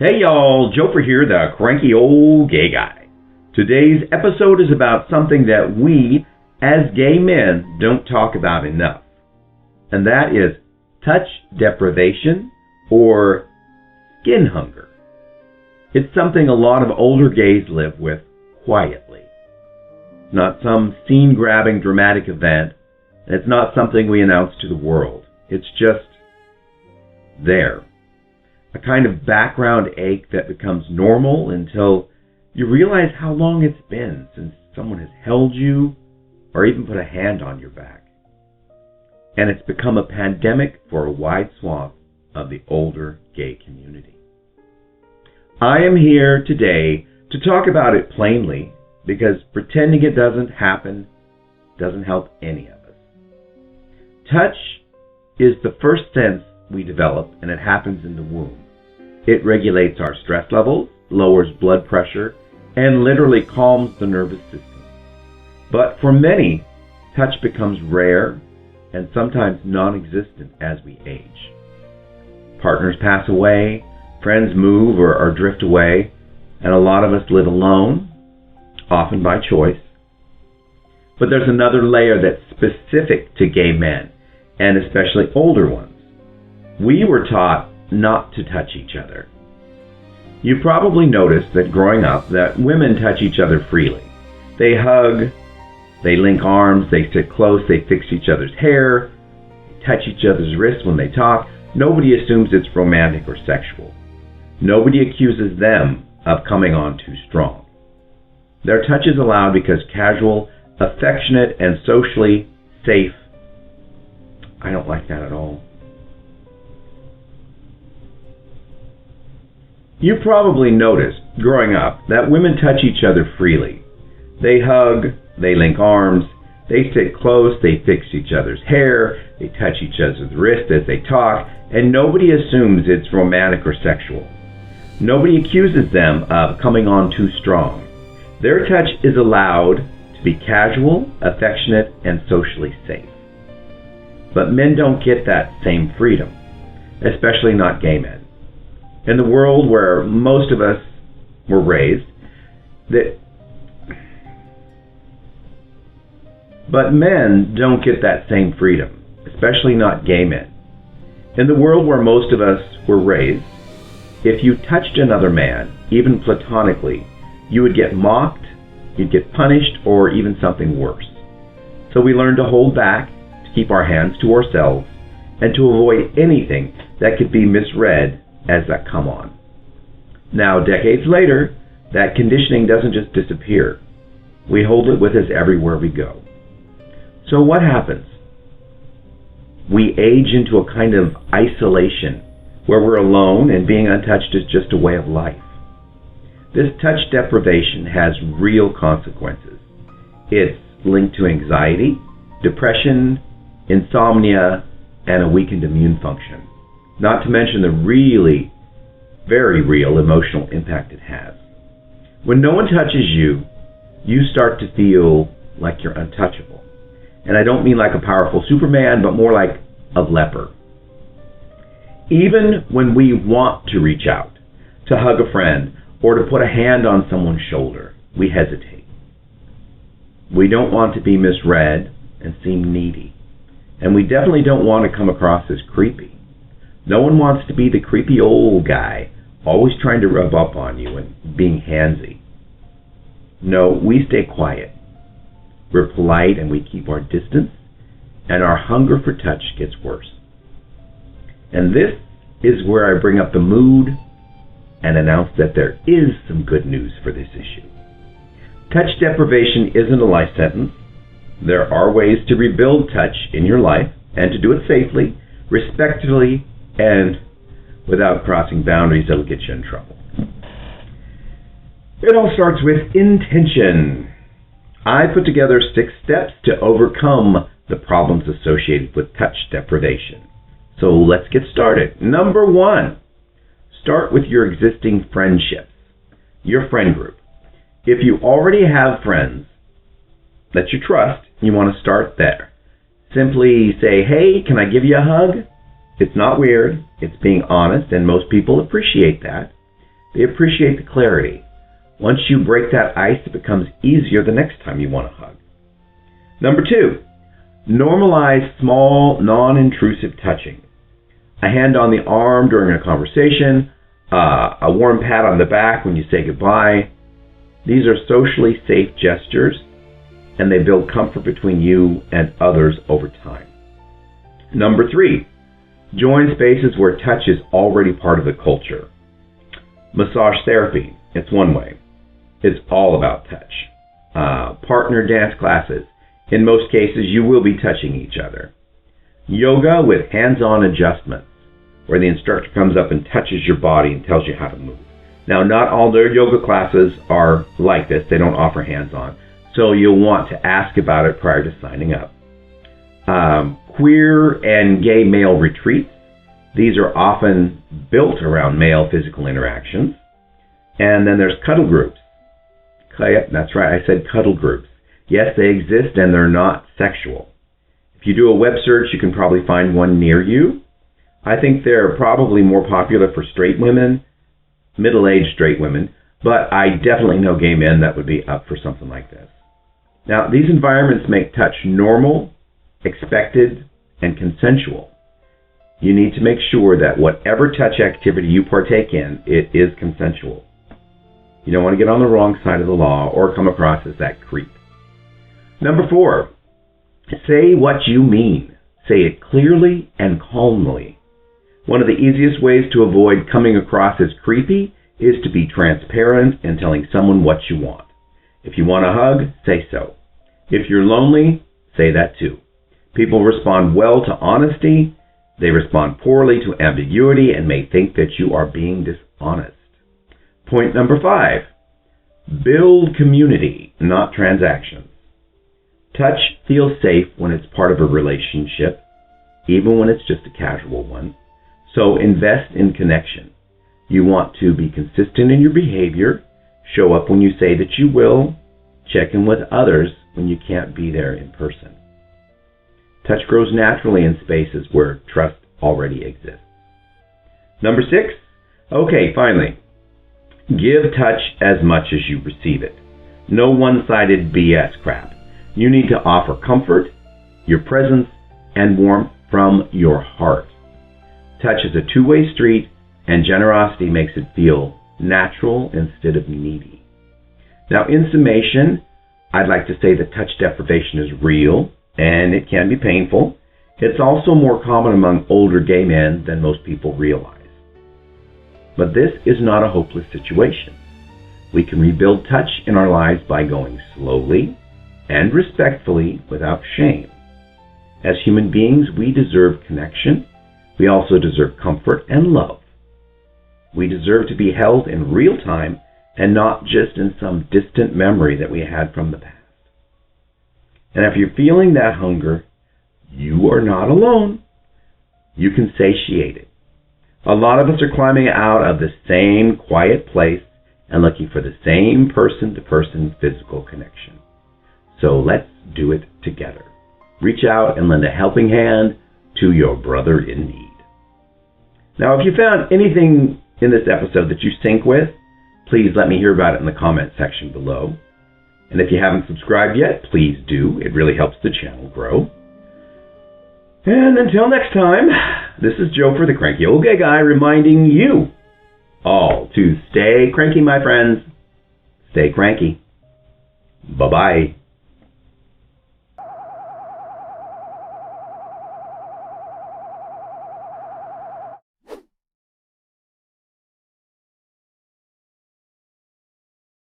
Hey y'all, Joefer here, the cranky old gay guy. Today's episode is about something that we, as gay men, don't talk about enough. And that is touch deprivation or skin hunger. It's something a lot of older gays live with quietly. It's not some scene-grabbing dramatic event, and it's not something we announce to the world. It's just there. A kind of background ache that becomes normal until you realize how long it's been since someone has held you or even put a hand on your back. And it's become a pandemic for a wide swath of the older gay community. I am here today to talk about it plainly because pretending it doesn't happen doesn't help any of us. Touch is the first sense we develop, and it happens in the womb. It regulates our stress levels, lowers blood pressure, and literally calms the nervous system. But for many, touch becomes rare and sometimes non-existent as we age. Partners pass away, friends move or drift away, and a lot of us live alone, often by choice. But there's another layer that's specific to gay men, and especially older ones. We were taught not to touch each other. You probably noticed that growing up that women touch each other freely. They hug, they link arms, they sit close, they fix each other's hair, they touch each other's wrists when they talk. Nobody assumes it's romantic or sexual. Nobody accuses them of coming on too strong. Their touch is allowed because casual, affectionate, and socially safe. I don't like that at all. You probably noticed, growing up, that women touch each other freely. They hug, they link arms, they sit close, they fix each other's hair, they touch each other's wrist as they talk, and nobody assumes it's romantic or sexual. Nobody accuses them of coming on too strong. Their touch is allowed to be casual, affectionate, and socially safe. But men don't get that same freedom, especially not gay men. In the world where most of us were raised, but men don't get that same freedom, especially not gay men. In the world where most of us were raised, if you touched another man, even platonically, you would get mocked, you'd get punished, or even something worse. So we learned to hold back, to keep our hands to ourselves, and to avoid anything that could be misread as that come on. Now, decades later, that conditioning doesn't just disappear. We hold it with us everywhere we go. So what happens? We age into a kind of isolation where we're alone and being untouched is just a way of life. This touch deprivation has real consequences. It's linked to anxiety, depression, insomnia, and a weakened immune function. Not to mention the really, very real emotional impact it has. When no one touches you, you start to feel like you're untouchable. And I don't mean like a powerful Superman, but more like a leper. Even when we want to reach out, to hug a friend, or to put a hand on someone's shoulder, we hesitate. We don't want to be misread and seem needy. And we definitely don't want to come across as creepy. No one wants to be the creepy old guy, always trying to rub up on you and being handsy. No, we stay quiet. We're polite and we keep our distance, and our hunger for touch gets worse. And this is where I bring up the mood and announce that there is some good news for this issue. Touch deprivation isn't a life sentence. There are ways to rebuild touch in your life and to do it safely, respectfully, and without crossing boundaries that will get you in trouble. It all starts with intention. I put together 6 steps to overcome the problems associated with touch deprivation. So let's get started. Number 1, start with your existing friendships, your friend group. If you already have friends that you trust, you want to start there. Simply say, hey, can I give you a hug? It's not weird. It's being honest, and most people appreciate that. They appreciate the clarity. Once you break that ice, it becomes easier the next time you want to hug. Number 2, normalize small, non-intrusive touching. A hand on the arm during a conversation, a warm pat on the back when you say goodbye. These are socially safe gestures, and they build comfort between you and others over time. Number 3, join spaces where touch is already part of the culture. Massage therapy, it's one way. It's all about touch. Partner dance classes. In most cases, you will be touching each other. Yoga with hands-on adjustments, where the instructor comes up and touches your body and tells you how to move. Now, not all their yoga classes are like this. They don't offer hands-on. So you'll want to ask about it prior to signing up. Queer and gay male retreats. These are often built around male physical interactions. And then there's cuddle groups. That's right, I said cuddle groups. Yes, they exist and they're not sexual. If you do a web search, you can probably find one near you. I think they're probably more popular for straight women, middle-aged straight women, but I definitely know gay men that would be up for something like this. Now, these environments make touch normal, expected, and consensual. You need to make sure that whatever touch activity you partake in, it is consensual. You don't want to get on the wrong side of the law or come across as that creep. Number 4, say what you mean. Say it clearly and calmly. One of the easiest ways to avoid coming across as creepy is to be transparent and telling someone what you want. If you want a hug, say so. If you're lonely, say that too. People respond well to honesty. They respond poorly to ambiguity and may think that you are being dishonest. Point number 5, build community, not transactions. Touch feels safe when it's part of a relationship, even when it's just a casual one. So invest in connection. You want to be consistent in your behavior, show up when you say that you will, check in with others when you can't be there in person. Touch grows naturally in spaces where trust already exists. Number 6, okay, finally, give touch as much as you receive it. No one-sided BS crap. You need to offer comfort, your presence, and warmth from your heart. Touch is a two-way street, and generosity makes it feel natural instead of needy. Now, in summation, I'd like to say that touch deprivation is real, and it can be painful. It's also more common among older gay men than most people realize. But this is not a hopeless situation. We can rebuild touch in our lives by going slowly and respectfully without shame. As human beings, we deserve connection. We also deserve comfort and love. We deserve to be held in real time and not just in some distant memory that we had from the past. And if you're feeling that hunger, you are not alone. You can satiate it. A lot of us are climbing out of the same quiet place and looking for the same person-to-person physical connection. So let's do it together. Reach out and lend a helping hand to your brother in need. Now, if you found anything in this episode that you sync with, please let me hear about it in the comment section below. And if you haven't subscribed yet, please do. It really helps the channel grow. And until next time, this is Joefer, the Cranky Old Gay Guy, reminding you all to stay cranky, my friends. Stay cranky. Bye-bye.